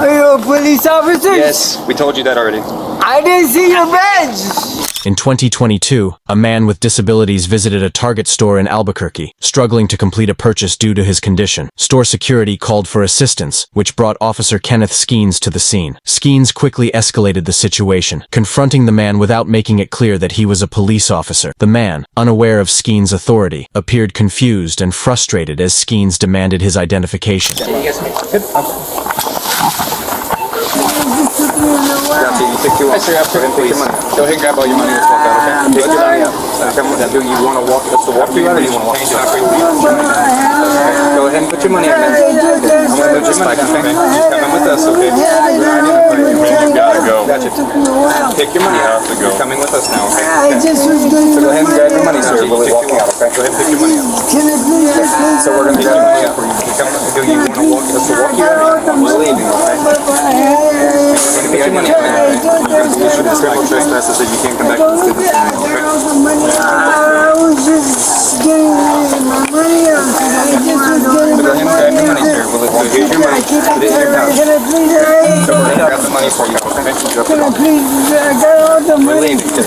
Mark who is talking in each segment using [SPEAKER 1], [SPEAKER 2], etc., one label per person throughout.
[SPEAKER 1] Are you a police officer?
[SPEAKER 2] Yes, we told you that already.
[SPEAKER 1] I didn't see your badge.
[SPEAKER 3] In 2022, a man with disabilities visited a Target store in Albuquerque, struggling to complete a purchase due to his condition. Store security called for assistance, which brought Officer Kenneth Skeens to the scene. Skeens quickly escalated the situation, confronting the man without making it clear that he was a police officer. The man, unaware of Skeens' authority, appeared confused and frustrated as Skeens demanded his identification.
[SPEAKER 2] You take two off. Go ahead and take your money. Go ahead and grab all your money and walk out, okay? Take your money out. Do you want to walk us to walk you out or do you want to walk us out? Go ahead and put your money in there. I'm going to move this bike, okay? Just coming with us, okay? You gotta go. Gotcha. Take your money out. You're coming with us now, okay?
[SPEAKER 1] I just was going
[SPEAKER 2] So go ahead and grab your money, sir. We'll be walking out, okay? Go ahead and take your money out.
[SPEAKER 1] Can I please?
[SPEAKER 2] So we're going to take your money out for you. Do you want to walk us to walk you out? We're leaving, okay? Put your money out there. You're going to issue this criminal trespasses so you can't come back to the city, okay?
[SPEAKER 1] I was just getting my money out. I just was getting
[SPEAKER 2] So go ahead and grab your money, sir. Here's your money. Put it in your pouch.
[SPEAKER 1] Can I please?
[SPEAKER 2] So we're going to grab the money for you, okay? Drop it
[SPEAKER 1] Can I
[SPEAKER 2] off.
[SPEAKER 1] please? I got all the
[SPEAKER 2] We're
[SPEAKER 1] money.
[SPEAKER 2] leaving, okay?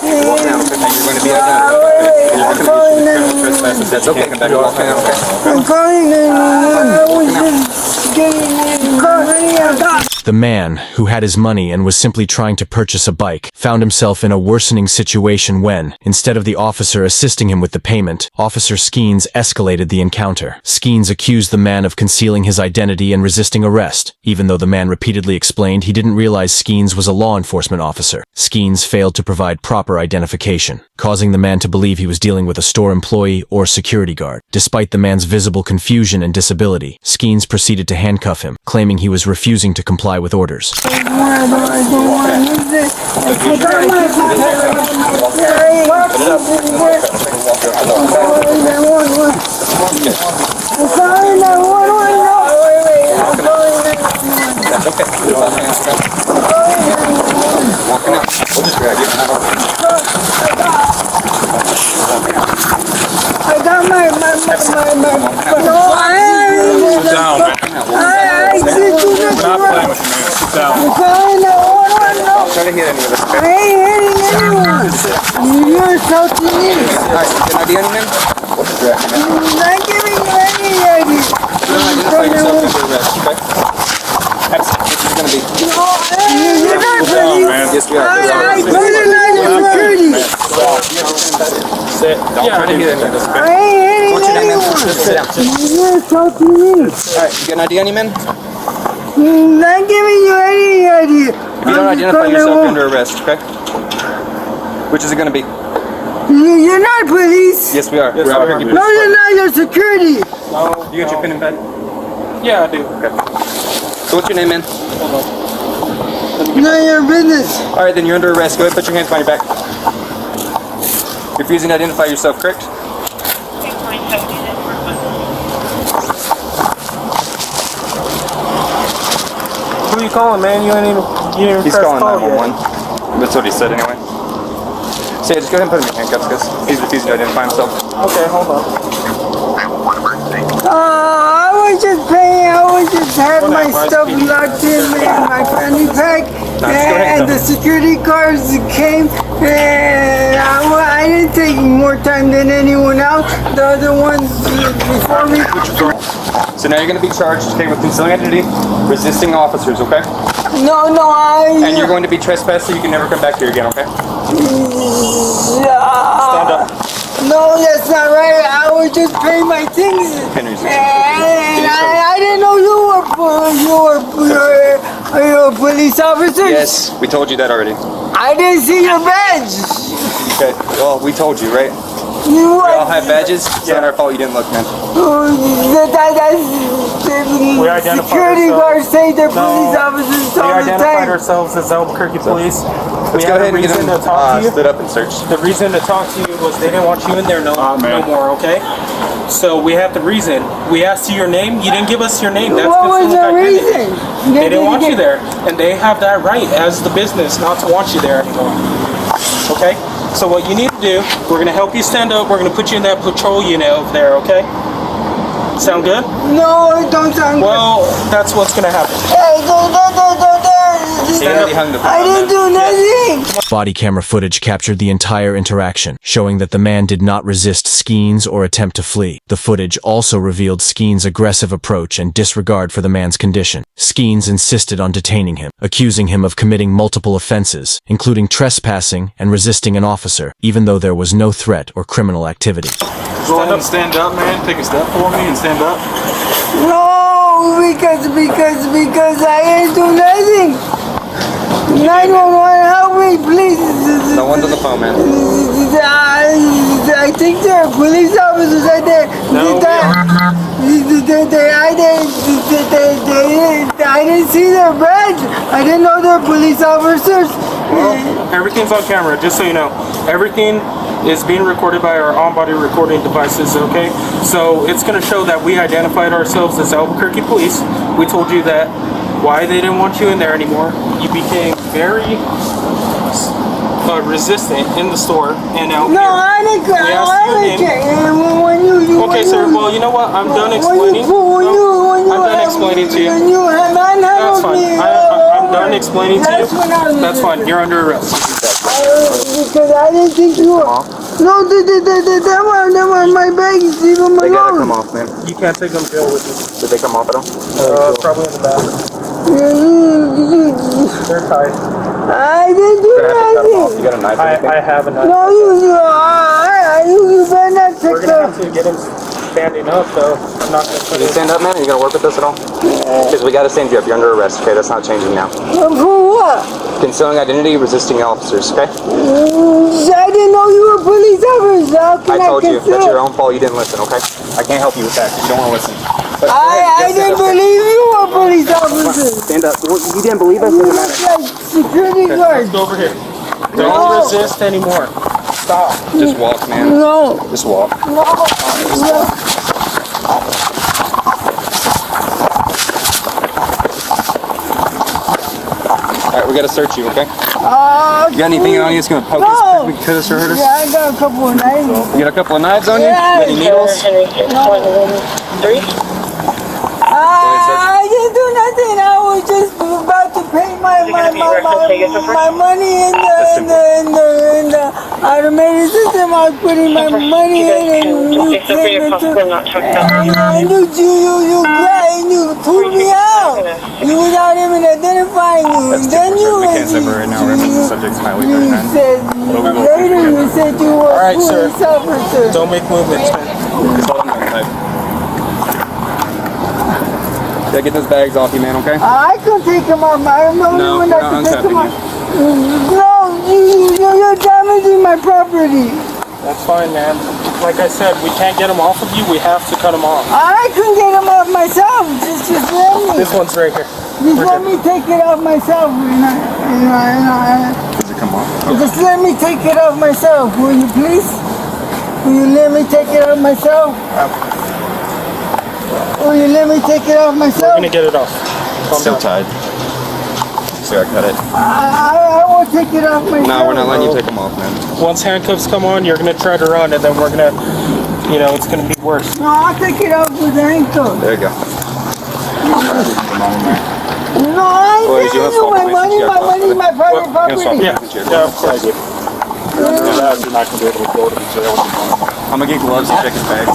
[SPEAKER 2] You're walking out, okay? You're going to be identified, okay? You're going to issue this criminal trespasses. That's okay. Come back and walk out, okay?
[SPEAKER 1] I'm calling 911. I was just getting my money out.
[SPEAKER 3] The man, who had his money and was simply trying to purchase a bike, found himself in a worsening situation when, instead of the officer assisting him with the payment, Officer Skeens escalated the encounter. Skeens accused the man of concealing his identity and resisting arrest, even though the man repeatedly explained he didn't realize Skeens was a law enforcement officer. Skeens failed to provide proper identification, causing the man to believe he was dealing with a store employee or security guard. Despite the man's visible confusion and disability, Skeens proceeded to handcuff him, claiming he was refusing to comply with orders.
[SPEAKER 1] I don't want to use it.
[SPEAKER 2] Walking out. We'll just grab you.
[SPEAKER 1] I got my no,
[SPEAKER 4] Sit down, man.
[SPEAKER 1] I did you
[SPEAKER 4] Not playing with you, man. Sit down.
[SPEAKER 2] Try to hit any of us, okay?
[SPEAKER 1] I ain't hitting anyone. You're insulting me.
[SPEAKER 2] Alright, can I do anything? We'll just grab you, man.
[SPEAKER 1] I'm not giving you any idea.
[SPEAKER 2] Identify yourself under arrest, okay? That's what you're going to be.
[SPEAKER 1] No, you're not police.
[SPEAKER 2] Yes, we are.
[SPEAKER 1] I recognize your security.
[SPEAKER 4] Sit.
[SPEAKER 2] Don't try to hit any of us,
[SPEAKER 1] I
[SPEAKER 2] okay?
[SPEAKER 1] ain't
[SPEAKER 2] What's your
[SPEAKER 1] hitting
[SPEAKER 2] name, man?
[SPEAKER 1] anyone.
[SPEAKER 2] Just sit down.
[SPEAKER 1] You're insulting me.
[SPEAKER 2] Alright, you got an ID on you, man?
[SPEAKER 1] I'm not giving you any idea.
[SPEAKER 2] If you don't identify yourself, you're under arrest, okay? Which is it going to be?
[SPEAKER 1] You're not police.
[SPEAKER 2] Yes, we are.
[SPEAKER 4] Yes,
[SPEAKER 2] We're out
[SPEAKER 4] we are.
[SPEAKER 2] here.
[SPEAKER 1] No, you're not. You're security.
[SPEAKER 4] No.
[SPEAKER 2] You got your pen and pad?
[SPEAKER 4] Yeah, I do.
[SPEAKER 2] Okay. So what's your name, man?
[SPEAKER 1] None of your business.
[SPEAKER 2] Alright, then you're under arrest. Go ahead, put your hands behind your back. Refusing to identify yourself, correct?
[SPEAKER 4] Who are you calling, man? You ain't even
[SPEAKER 2] He's
[SPEAKER 4] pressed
[SPEAKER 2] calling
[SPEAKER 4] call yet.
[SPEAKER 2] 911. That's what he said anyway. So yeah, just go ahead and put him in handcuffs because he's refusing to identify himself.
[SPEAKER 4] Okay, hold on.
[SPEAKER 1] I was just paying. I was just having my
[SPEAKER 4] Whatever,
[SPEAKER 1] stuff
[SPEAKER 4] Speedy.
[SPEAKER 1] locked in my fanny pack,
[SPEAKER 2] go ahead,
[SPEAKER 1] and the security guards came. And I didn't take more time than anyone else. The other ones before me.
[SPEAKER 2] So now you're going to be charged, okay, with concealing identity, resisting officers, okay?
[SPEAKER 1] No,
[SPEAKER 2] And you're going to be trespassed so you can never come back here again, okay? Stand up.
[SPEAKER 1] No, that's not right. I was just paying my things.
[SPEAKER 2] Henry's.
[SPEAKER 1] And I didn't know you were a police officer.
[SPEAKER 2] Yes, we told you that already.
[SPEAKER 1] I didn't see your badge.
[SPEAKER 2] Okay, well, we told you, right?
[SPEAKER 1] You
[SPEAKER 2] We all have badges. It's not our fault you didn't look, man.
[SPEAKER 4] We identified
[SPEAKER 1] security
[SPEAKER 4] ourselves.
[SPEAKER 1] guards say they're
[SPEAKER 4] No,
[SPEAKER 1] police officers
[SPEAKER 4] We
[SPEAKER 1] all the
[SPEAKER 4] identified
[SPEAKER 1] time.
[SPEAKER 4] ourselves as Albuquerque Police.
[SPEAKER 2] Let's
[SPEAKER 4] We
[SPEAKER 2] go
[SPEAKER 4] had
[SPEAKER 2] ahead
[SPEAKER 4] a
[SPEAKER 2] and get
[SPEAKER 4] reason
[SPEAKER 2] him
[SPEAKER 4] to talk to you.
[SPEAKER 2] stood up and search.
[SPEAKER 4] The reason to talk to you was they didn't want you in there no more, okay? So we have the reason. We asked you your name. You didn't give us your name. That's
[SPEAKER 1] What was
[SPEAKER 4] concealed
[SPEAKER 1] the
[SPEAKER 4] identity.
[SPEAKER 1] reason?
[SPEAKER 4] They didn't want you there, and they have that right as the business not to want you there anymore. Okay? So what you need to do, we're going to help you stand up. We're going to put you in that patrol unit over there, okay? Sound good?
[SPEAKER 1] No, it don't sound
[SPEAKER 4] Well, that's what's gonna happen.
[SPEAKER 1] good. Hey, don't.
[SPEAKER 2] He already hung the phone.
[SPEAKER 1] I didn't do nothing.
[SPEAKER 3] Body camera footage captured the entire interaction, showing that the man did not resist Skeens or attempt to flee. The footage also revealed Skeens' aggressive approach and disregard for the man's condition. Skeens insisted on detaining him, accusing him of committing multiple offenses, including trespassing and resisting an officer, even though there was no threat or criminal activity.
[SPEAKER 5] Go ahead and stand up, man. Take a step for me and stand up.
[SPEAKER 1] No, because I didn't do nothing. 911, help me, please.
[SPEAKER 2] No one's on the phone, man.
[SPEAKER 1] I think there are police officers right there.
[SPEAKER 4] No,
[SPEAKER 1] I didn't see their badge. I didn't know they're police officers.
[SPEAKER 4] Well, everything's on camera, just so you know. Everything is being recorded by our on-body recording devices, okay? So it's going to show that we identified ourselves as Albuquerque police. We told you that why they didn't want you in there anymore. You became very resistant in the store and out
[SPEAKER 1] No,
[SPEAKER 4] here.
[SPEAKER 1] I didn't care.
[SPEAKER 4] We asked your name. Okay, sir. Well, you know what? I'm done explaining. I'm done explaining to you. That's fine. I'm done explaining to you. That's fine. You're under arrest.
[SPEAKER 1] Because I didn't think you were. No, that one, my bag is even my
[SPEAKER 2] They gotta
[SPEAKER 1] own.
[SPEAKER 2] come off, man.
[SPEAKER 4] You can't take them to jail with you.
[SPEAKER 2] Did they come off at all?
[SPEAKER 4] Probably in the bathroom. They're tied.
[SPEAKER 1] I didn't do
[SPEAKER 2] You
[SPEAKER 1] nothing.
[SPEAKER 2] got a knife? or anything?
[SPEAKER 4] I have a knife.
[SPEAKER 1] No, you better not take
[SPEAKER 4] We're gonna have to get him standing up, though. I'm not gonna put
[SPEAKER 2] Can you
[SPEAKER 4] it.
[SPEAKER 2] stand up, man? Are you gonna work with us at all? Because we gotta stand you up. You're under arrest, okay? That's not changing now.
[SPEAKER 1] For what?
[SPEAKER 2] Concealing identity, resisting officers, okay?
[SPEAKER 1] I didn't know you were police officers. How can
[SPEAKER 2] I told you.
[SPEAKER 1] conceal?
[SPEAKER 2] That's your own fault. You didn't listen, okay? I can't help you with that. You don't want to listen. But
[SPEAKER 1] I didn't believe you were police officers.
[SPEAKER 2] Stand up. You didn't believe us?
[SPEAKER 1] You
[SPEAKER 2] Doesn't
[SPEAKER 1] look
[SPEAKER 2] matter.
[SPEAKER 1] like security
[SPEAKER 4] Let's
[SPEAKER 1] guards.
[SPEAKER 4] go over here. Don't resist anymore. Stop.
[SPEAKER 2] Just walk, man.
[SPEAKER 1] No.
[SPEAKER 2] Just walk.
[SPEAKER 1] No.
[SPEAKER 2] All right, we gotta search you, okay?
[SPEAKER 1] You
[SPEAKER 2] You got anything on you that's gonna poke
[SPEAKER 1] No.
[SPEAKER 2] us, cut us, or hurt us?
[SPEAKER 1] Yeah, I got a couple of knives.
[SPEAKER 2] You got a couple of knives on you?
[SPEAKER 1] Yeah.
[SPEAKER 2] Any needles?
[SPEAKER 1] I didn't do nothing. I was just about to pay my money in the automated system. I was putting my money in and you came and you threw me out. You without even identifying you. And then you said later you said you were
[SPEAKER 4] All right, sir.
[SPEAKER 1] police officer.
[SPEAKER 4] Don't make movements, man.
[SPEAKER 2] Yeah, get those bags off you, man, okay?
[SPEAKER 1] I can take them off. I'm the only
[SPEAKER 2] No,
[SPEAKER 1] one
[SPEAKER 2] we're
[SPEAKER 1] that
[SPEAKER 2] not
[SPEAKER 1] can take them
[SPEAKER 2] uncuffing
[SPEAKER 1] off. No, you're damaging my property.
[SPEAKER 4] That's fine, man. Like I said, we can't get them off of you. We have to cut them off.
[SPEAKER 1] I can get them off myself. Just let me.
[SPEAKER 4] This one's right here.
[SPEAKER 1] Just let me take it off myself.
[SPEAKER 2] Does it come off?
[SPEAKER 1] Just let me take it off myself. Will you please? Will you let me take it off myself? Will you let me take it off
[SPEAKER 4] We're
[SPEAKER 1] myself?
[SPEAKER 4] gonna get it off. Calm down.
[SPEAKER 2] tied. See, I cut it.
[SPEAKER 1] I won't take it off myself.
[SPEAKER 2] No, we're not letting you take them off, man.
[SPEAKER 4] Once handcuffs come on, you're gonna try to run, and then we're gonna, it's gonna be worse.
[SPEAKER 1] No, I'll take it off with the handcuffs.
[SPEAKER 2] There you go.
[SPEAKER 1] No, I
[SPEAKER 2] Boys,
[SPEAKER 1] ain't
[SPEAKER 2] you
[SPEAKER 1] giving
[SPEAKER 2] have
[SPEAKER 1] you my
[SPEAKER 2] full
[SPEAKER 1] money.
[SPEAKER 2] permission,
[SPEAKER 1] My money is my private
[SPEAKER 2] You
[SPEAKER 1] property.
[SPEAKER 2] have
[SPEAKER 4] Yeah, of course.
[SPEAKER 5] You're not gonna be able to go to the jail.
[SPEAKER 2] I'm gonna get gloves and check his bags.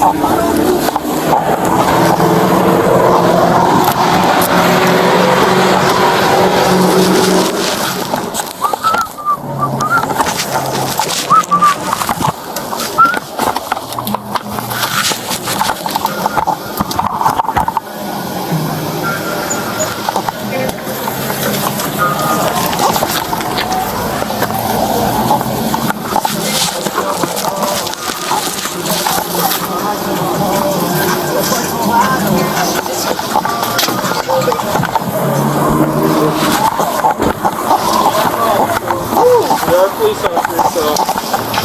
[SPEAKER 4] You're a police officer, so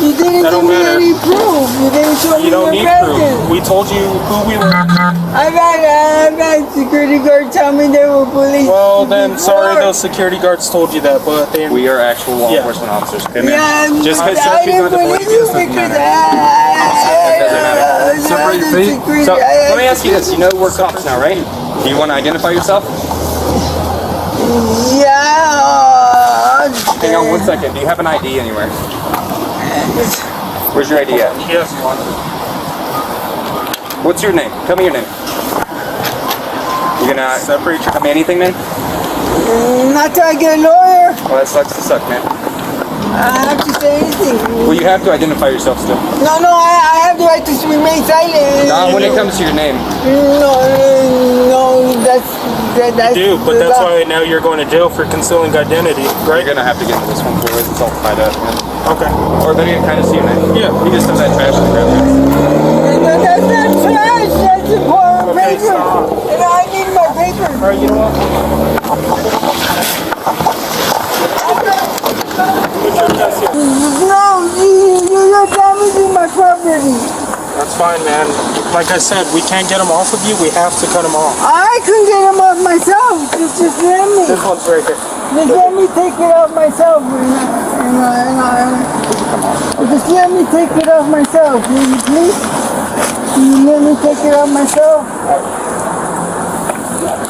[SPEAKER 1] You didn't
[SPEAKER 4] That
[SPEAKER 1] give
[SPEAKER 4] don't
[SPEAKER 1] me
[SPEAKER 4] matter.
[SPEAKER 1] any proof. You didn't show me
[SPEAKER 4] you don't
[SPEAKER 1] your
[SPEAKER 4] need
[SPEAKER 1] badges.
[SPEAKER 4] proof. We told you who we were.
[SPEAKER 1] I got I've had security guards tell me they were police.
[SPEAKER 4] Well, then, sorry those security guards told you that, but they...
[SPEAKER 2] We are actual law enforcement officers, okay, man?
[SPEAKER 1] Yeah,
[SPEAKER 2] Just because
[SPEAKER 1] I
[SPEAKER 2] she's not
[SPEAKER 1] didn't
[SPEAKER 2] the police
[SPEAKER 1] believe you
[SPEAKER 2] doesn't
[SPEAKER 1] because
[SPEAKER 2] matter. Separate your feet. So, let me ask you this. You know we're cops now, right? Do you want to identify yourself?
[SPEAKER 1] Yeah.
[SPEAKER 2] Hang on 1 second. Do you have an ID anywhere? Where's your ID at?
[SPEAKER 4] Yes, one.
[SPEAKER 2] What's your name? Tell me your name. You gonna separate your... Tell me anything, man?
[SPEAKER 1] Not till I get a lawyer.
[SPEAKER 2] Well, that sucks to suck, man.
[SPEAKER 1] I have to say anything.
[SPEAKER 2] Well, you have to identify yourself still.
[SPEAKER 1] No, I have the right to remain silent.
[SPEAKER 2] Not when it comes to your name.
[SPEAKER 1] No, that's
[SPEAKER 4] You do, but that's why now you're going to jail for concealing identity, right?
[SPEAKER 2] You're gonna have to get into this one for it. It's all tied up, man.
[SPEAKER 4] Okay.
[SPEAKER 2] Or better yet, kind of see your name.
[SPEAKER 4] Yeah.
[SPEAKER 2] You just throw that trash in the ground.
[SPEAKER 1] That's not trash. That's important
[SPEAKER 4] Okay,
[SPEAKER 1] paper.
[SPEAKER 4] stop.
[SPEAKER 1] And I need my paper.
[SPEAKER 4] All right, you know what? Put your chest here.
[SPEAKER 1] No, you're damaging my property.
[SPEAKER 4] That's fine, man. Like I said, we can't get them off of you. We have to cut them off.
[SPEAKER 1] I can get them off myself. Just let me.
[SPEAKER 4] This one's right here.
[SPEAKER 1] Just let me take it off myself. Just let me take it off myself. Will you please? Will you let me take it off myself?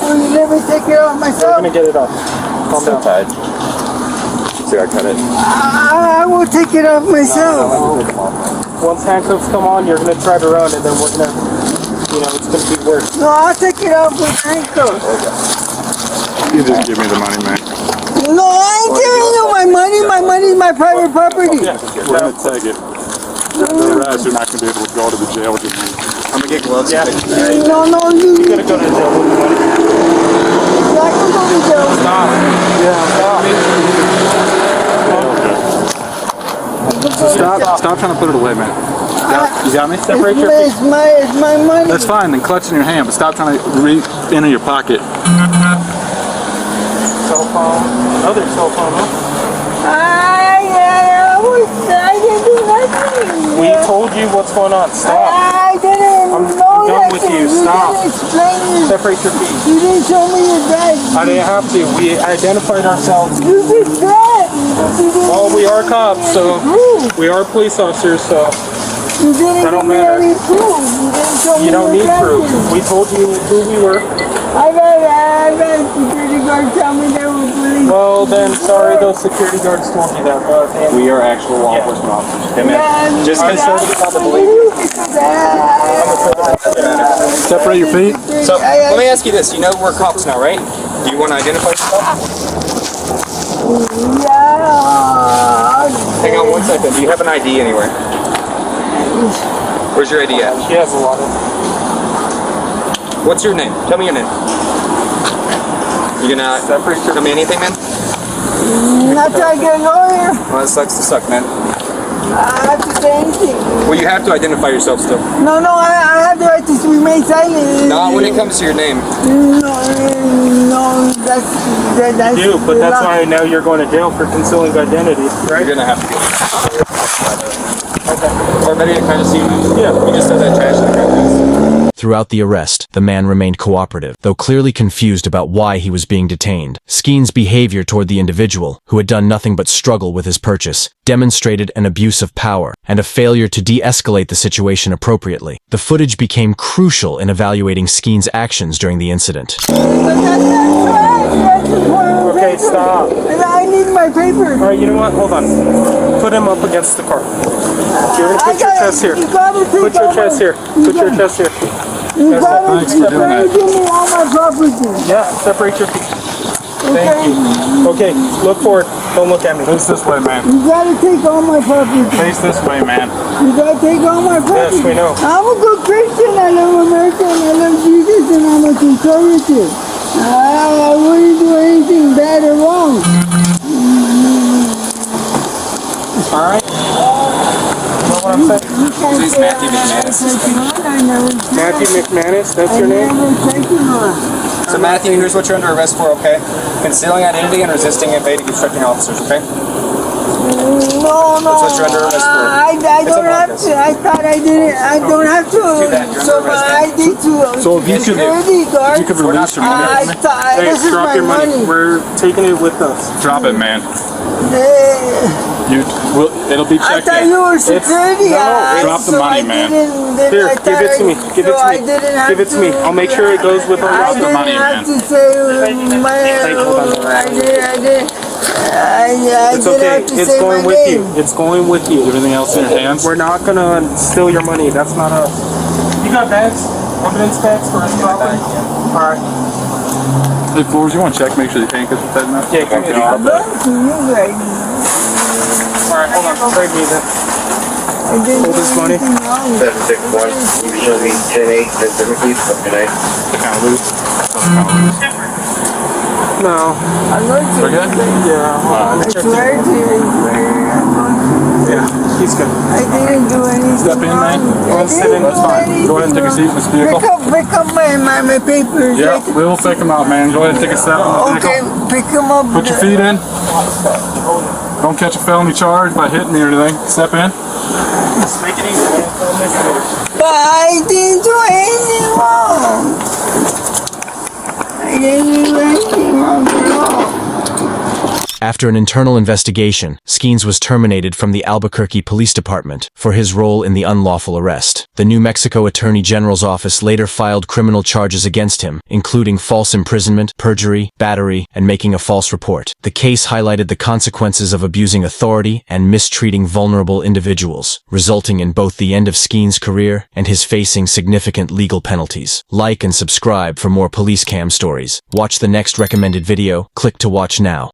[SPEAKER 1] Will you let me take it off
[SPEAKER 4] We're
[SPEAKER 1] myself?
[SPEAKER 4] gonna get it off. Calm down.
[SPEAKER 2] Tied. See, I cut it.
[SPEAKER 1] I will take it off myself.
[SPEAKER 4] Once handcuffs come on, you're gonna try to run, and then we're gonna, it's gonna be worse.
[SPEAKER 1] No, I'll take it off with handcuffs.
[SPEAKER 5] You just give me the money, man.
[SPEAKER 1] No, I ain't giving you my money. My money is my private property.
[SPEAKER 5] We're gonna take it. Otherwise, you're not gonna be able to go to the jail with your money.
[SPEAKER 2] I'm gonna get gloves.
[SPEAKER 4] Yeah.
[SPEAKER 1] No,
[SPEAKER 4] You're gonna go to jail with the money.
[SPEAKER 1] I can go to jail.
[SPEAKER 4] Stop. Yeah, stop.
[SPEAKER 5] Stop trying to put it away, man. You got me?
[SPEAKER 4] Separate your feet.
[SPEAKER 1] It's my money.
[SPEAKER 5] That's fine, then clutch in your hand, but stop trying to reach into your pocket.
[SPEAKER 4] Cell phone. Other cell phone, huh?
[SPEAKER 1] I didn't do nothing.
[SPEAKER 4] We told you what's going on. Stop.
[SPEAKER 1] I didn't
[SPEAKER 4] I'm
[SPEAKER 1] know
[SPEAKER 4] done
[SPEAKER 1] that.
[SPEAKER 4] with you.
[SPEAKER 1] You
[SPEAKER 4] Stop.
[SPEAKER 1] didn't explain it.
[SPEAKER 4] Separate your feet.
[SPEAKER 1] You didn't show me your badge.
[SPEAKER 4] I didn't have to. We identified ourselves.
[SPEAKER 1] You did that. You didn't
[SPEAKER 4] Well, we are cops, so
[SPEAKER 1] prove.
[SPEAKER 4] we are police officers, so
[SPEAKER 1] You didn't
[SPEAKER 4] That don't
[SPEAKER 1] give me
[SPEAKER 4] matter.
[SPEAKER 1] any proof. You didn't show me
[SPEAKER 4] you don't
[SPEAKER 1] your
[SPEAKER 4] need proof.
[SPEAKER 1] badges.
[SPEAKER 4] We told you who we were.
[SPEAKER 1] I've had security guards tell me they were police.
[SPEAKER 4] Well, then, sorry those security guards told you that, but
[SPEAKER 2] We are actual law enforcement officers, okay, man? Just because somebody's not the police.
[SPEAKER 5] Separate your feet.
[SPEAKER 2] So, let me ask you this. You know we're cops now, right? Do you want to identify yourself?
[SPEAKER 1] Yeah.
[SPEAKER 2] Hang on 1 second. Do you have an ID anywhere? Where's your ID at?
[SPEAKER 4] she has a lot of...
[SPEAKER 2] What's your name? Tell me your name. You gonna tell me anything, man?
[SPEAKER 1] Not till I get a lawyer.
[SPEAKER 2] Well, that sucks to suck, man.
[SPEAKER 1] I have to say anything.
[SPEAKER 2] Well, you have to identify yourself still.
[SPEAKER 1] No, I have the right to remain silent.
[SPEAKER 2] Not when it comes to your name.
[SPEAKER 1] No, that's
[SPEAKER 4] You do, but that's why now you're going to jail for concealing identity, right?
[SPEAKER 2] You're gonna have to get
[SPEAKER 4] Okay.
[SPEAKER 2] Or better yet, kind of see you.
[SPEAKER 4] Yeah.
[SPEAKER 2] You just throw that trash in the ground.
[SPEAKER 3] Throughout the arrest, the man remained cooperative, though clearly confused about why he was being detained. Skeen's behavior toward the individual, who had done nothing but struggle with his purchase, demonstrated an abuse of power and a failure to de-escalate the situation appropriately. The footage became crucial in evaluating Skeen's actions during the incident.
[SPEAKER 4] Okay, stop.
[SPEAKER 1] And I need my paper.
[SPEAKER 4] All right, you know what? Hold on. Put him up against the car. You're going to put your chest here. Put your chest here. Put your chest here.
[SPEAKER 1] You gotta
[SPEAKER 5] Thanks for doing that.
[SPEAKER 1] give me all my property.
[SPEAKER 4] Yeah, separate your feet. Thank you. Okay, look forward. Don't look at me.
[SPEAKER 5] Face this way, man.
[SPEAKER 1] You gotta take all my property.
[SPEAKER 5] Face this way, man.
[SPEAKER 1] You gotta take all my property.
[SPEAKER 4] Yes, we know.
[SPEAKER 1] I'm a good Christian. I love America and I love Jesus and I'm a conservative. I wouldn't do anything bad or wrong.
[SPEAKER 4] All right? You know what I'm saying?
[SPEAKER 1] You can't
[SPEAKER 2] Please,
[SPEAKER 1] say
[SPEAKER 2] Matthew
[SPEAKER 1] I
[SPEAKER 2] McManus.
[SPEAKER 1] taken on. I never said
[SPEAKER 4] Matthew McManus, that's
[SPEAKER 1] I
[SPEAKER 4] your name?
[SPEAKER 1] never taken on.
[SPEAKER 2] So Matthew, here's what you're under arrest for, okay? Concealing identity and resisting evading obstructing officers, okay?
[SPEAKER 1] No.
[SPEAKER 2] That's what you're under arrest for.
[SPEAKER 1] I don't have to. I thought I didn't. I don't have to. So I need to.
[SPEAKER 5] So if you could,
[SPEAKER 1] security guard.
[SPEAKER 5] you could release your money.
[SPEAKER 1] I thought
[SPEAKER 4] Hey,
[SPEAKER 1] this is
[SPEAKER 4] drop
[SPEAKER 1] my
[SPEAKER 4] your money.
[SPEAKER 1] money.
[SPEAKER 4] We're taking it with us.
[SPEAKER 5] Drop it, man.
[SPEAKER 1] Eh,
[SPEAKER 5] It'll be
[SPEAKER 1] I
[SPEAKER 5] checked
[SPEAKER 1] thought
[SPEAKER 5] in.
[SPEAKER 1] you were security.
[SPEAKER 5] Drop the money, man.
[SPEAKER 4] Here, give it to me. Give it to me. Give it to me. I'll make sure it goes with all
[SPEAKER 1] I
[SPEAKER 4] your
[SPEAKER 1] didn't
[SPEAKER 5] money,
[SPEAKER 1] have
[SPEAKER 5] man.
[SPEAKER 1] to say my. I did.
[SPEAKER 4] It's okay. It's going with you. It's going with you.
[SPEAKER 5] Everything else in your hands?
[SPEAKER 4] We're not gonna steal your money. That's not us. You got bags? Evidence bags for us property? Alright.
[SPEAKER 5] Hey, Floors, you want to check, make sure the handcuffs are tight enough?
[SPEAKER 4] Yeah, give me
[SPEAKER 1] I'm
[SPEAKER 4] that.
[SPEAKER 1] going to you right
[SPEAKER 4] Alright, hold on. Trade me then.
[SPEAKER 1] I didn't
[SPEAKER 4] Hold this
[SPEAKER 1] do
[SPEAKER 4] money.
[SPEAKER 1] anything wrong.
[SPEAKER 6] 761, you show me 10-8, 10-7, please, good night.
[SPEAKER 5] Kind of loose.
[SPEAKER 4] No.
[SPEAKER 1] I'm going to.
[SPEAKER 5] We're good?
[SPEAKER 4] Yeah.
[SPEAKER 1] I swear to you.
[SPEAKER 4] Yeah. He's good.
[SPEAKER 1] I didn't do anything
[SPEAKER 5] Step in, man.
[SPEAKER 1] wrong. I
[SPEAKER 4] Sit
[SPEAKER 1] didn't
[SPEAKER 4] in.
[SPEAKER 1] do
[SPEAKER 5] That's fine. Go ahead and take a seat in this vehicle.
[SPEAKER 1] Pick up my papers.
[SPEAKER 5] Yeah, we'll pick them out, man. Go ahead and take a step in the
[SPEAKER 1] Okay,
[SPEAKER 5] vehicle.
[SPEAKER 1] pick them up.
[SPEAKER 5] Put your feet in. Don't catch a felony charge by hitting me or anything. Step in.
[SPEAKER 4] Just make it easy.
[SPEAKER 1] But I didn't do anything wrong. I didn't do anything wrong at all.
[SPEAKER 3] After an internal investigation, Skeens was terminated from the Albuquerque Police Department for his role in the unlawful arrest. The New Mexico Attorney General's office later filed criminal charges against him, including false imprisonment, perjury, battery, and making a false report. The case highlighted the consequences of abusing authority and mistreating vulnerable individuals, resulting in both the end of Skeens' career and his facing significant legal penalties. Like and subscribe for more police cam stories. Watch the next recommended video. Click to watch now.